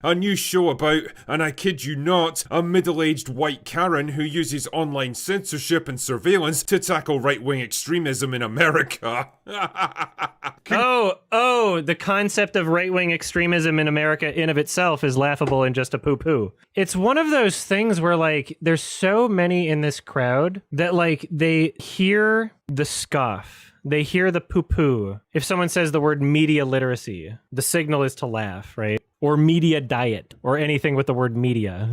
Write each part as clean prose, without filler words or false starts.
A new show about, and I kid you not, a middle-aged white Karen who uses online censorship and surveillance to tackle right-wing extremism in America. The concept of right-wing extremism in America in of itself is laughable and just a poo-poo. It's one of those things where, like, there's so many in this crowd that, like, they hear the scoff. They hear the poo-poo. If someone says the word media literacy, the signal is to laugh, right? Or media diet, or anything with the word media.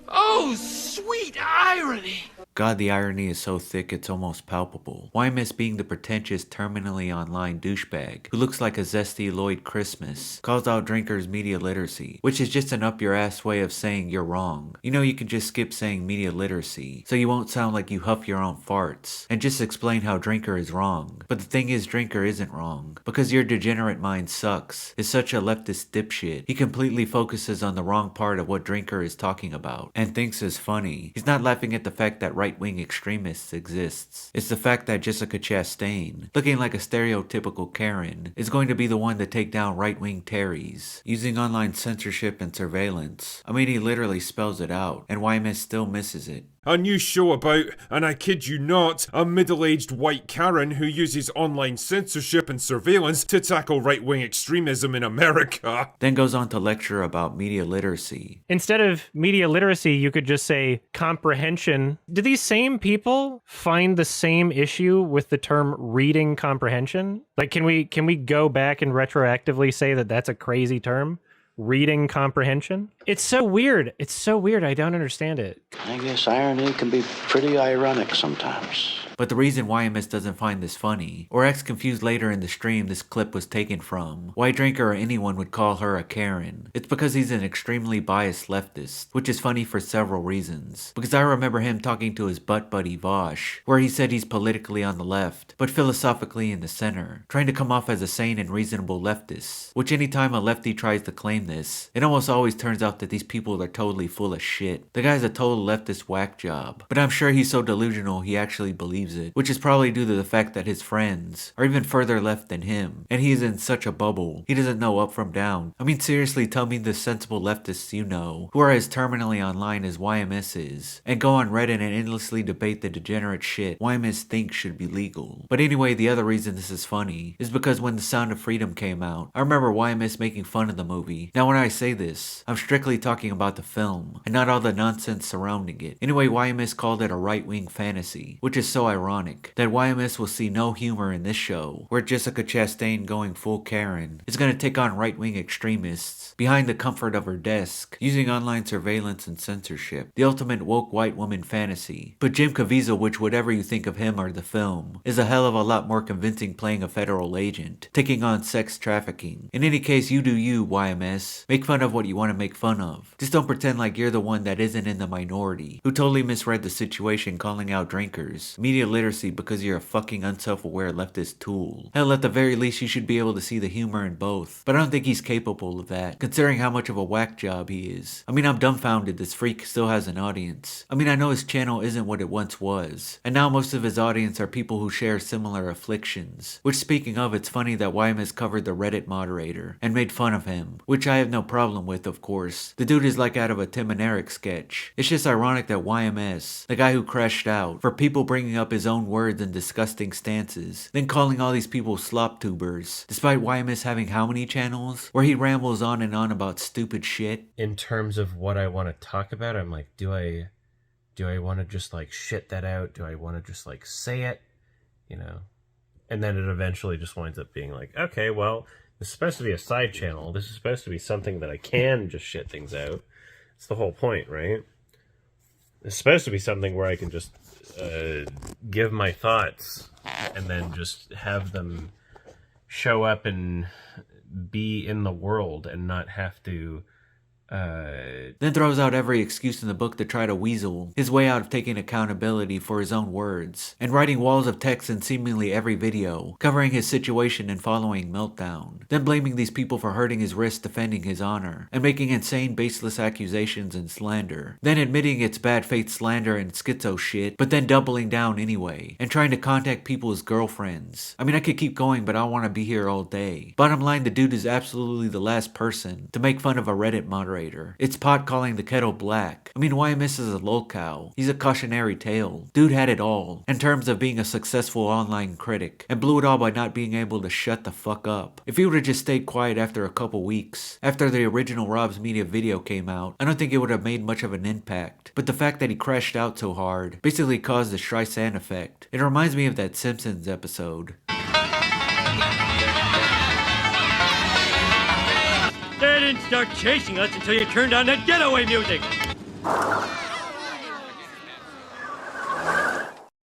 Oh, sweet irony! God, the irony is so thick it's almost palpable. YMS being the pretentious, terminally online douchebag who looks like a zesty Lloyd Christmas calls out drinkers media literacy, which is just an up-your-ass way of saying you're wrong. You know, you can just skip saying media literacy, so you won't sound like you huff your own farts, and just explain how drinker is wrong. But the thing is, drinker isn't wrong, because your degenerate mind sucks, is such a leftist dipshit. He completely focuses on the wrong part of what drinker is talking about, and thinks is funny. He's not laughing at the fact that right-wing extremists exists. It's the fact that Jessica Chastain, looking like a stereotypical Karen, is going to be the one to take down right-wing Terrys, using online censorship and surveillance. I mean, he literally spells it out, and YMS still misses it. A new show about, and I kid you not, a middle-aged white Karen who uses online censorship and surveillance to tackle right-wing extremism in America. Then goes on to lecture about media literacy. Instead of media literacy, you could just say comprehension. Do these same people find the same issue with the term reading comprehension? Like, can we go back and retroactively say that that's a crazy term? Reading comprehension? It's so weird. It's so weird. I don't understand it. I guess irony can be pretty ironic sometimes. But the reason YMS doesn't find this funny, or acts confused later in the stream this clip was taken from, why Drinker or anyone would call her a Karen, it's because he's an extremely biased leftist, which is funny for several reasons. Because I remember him talking to his butt buddy Vosh, where he said he's politically on the left, but philosophically in the center, trying to come off as a sane and reasonable leftist, which anytime a lefty tries to claim this, it almost always turns out that these people are totally full of shit. The guy's a total leftist whack job, but I'm sure he's so delusional he actually believes it, which is probably due to the fact that his friends are even further left than him, and he's in such a bubble, he doesn't know up from down. I mean, seriously, tell me the sensible leftists you know, who are as terminally online as YMS is, and go on Reddit and endlessly debate the degenerate shit YMS thinks should be legal. But anyway, the other reason this is funny is because when The Sound of Freedom came out, I remember YMS making fun of the movie. Now when I say this, I'm strictly talking about the film, and not all the nonsense surrounding it. Anyway, YMS called it a right-wing fantasy, which is so ironic that YMS will see no humor in this show, where Jessica Chastain going full Karen is going to take on right-wing extremists behind the comfort of her desk, using online surveillance and censorship. The ultimate woke white woman fantasy. But Jim Caviezel, which whatever you think of him or the film, is a hell of a lot more convincing playing a federal agent, taking on sex trafficking. In any case, you do you, YMS. Make fun of what you want to make fun of. Just don't pretend like you're the one that isn't in the minority, who totally misread the situation calling out drinkers, media literacy because you're a fucking unself-aware leftist tool. Hell, at the very least you should be able to see the humor in both. But I don't think he's capable of that, considering how much of a whack job he is. I mean, I'm dumbfounded this freak still has an audience. I mean, I know his channel isn't what it once was, and now most of his audience are people who share similar afflictions. Which, speaking of, it's funny that YMS covered the Reddit moderator and made fun of him, which I have no problem with, of course. The dude is like out of a Tim and Eric sketch. It's just ironic that YMS, the guy who crashed out, for people bringing up his own words and disgusting stances, then calling all these people slop tubers, despite YMS having how many channels, where he rambles on and on about stupid shit. In terms of what I want to talk about, I'm like, do I want to just like shit that out? Do I want to just like say it? You know? And then it eventually just winds up being like, okay, well, this is supposed to be a side channel. This is supposed to be something that I can just shit things out. It's the whole point, right? It's supposed to be something where I can just give my thoughts and then just have them show up and be in the world and not have to Then throws out every excuse in the book to try to weasel his way out of taking accountability for his own words, and writing walls of text in seemingly every video, covering his situation and following meltdown. Then blaming these people for hurting his wrist defending his honor, and making insane baseless accusations and slander. Then admitting it's bad faith slander and schizo shit, but then doubling down anyway, and trying to contact people's girlfriends. I mean, I could keep going, but I don't want to be here all day. Bottom line, the dude is absolutely the last person to make fun of a Reddit moderator. It's pot calling the kettle black. I mean, YMS is a lolcow. He's a cautionary tale. Dude had it all, in terms of being a successful online critic, and blew it all by not being able to shut the fuck up. If he would've just stayed quiet after a couple weeks, after the original Rob's Media video came out, I don't think it would have made much of an impact. But the fact that he crashed out so hard basically caused the Streisand effect. It reminds me of that Simpsons episode. They didn't start chasing us until you turned on that getaway music.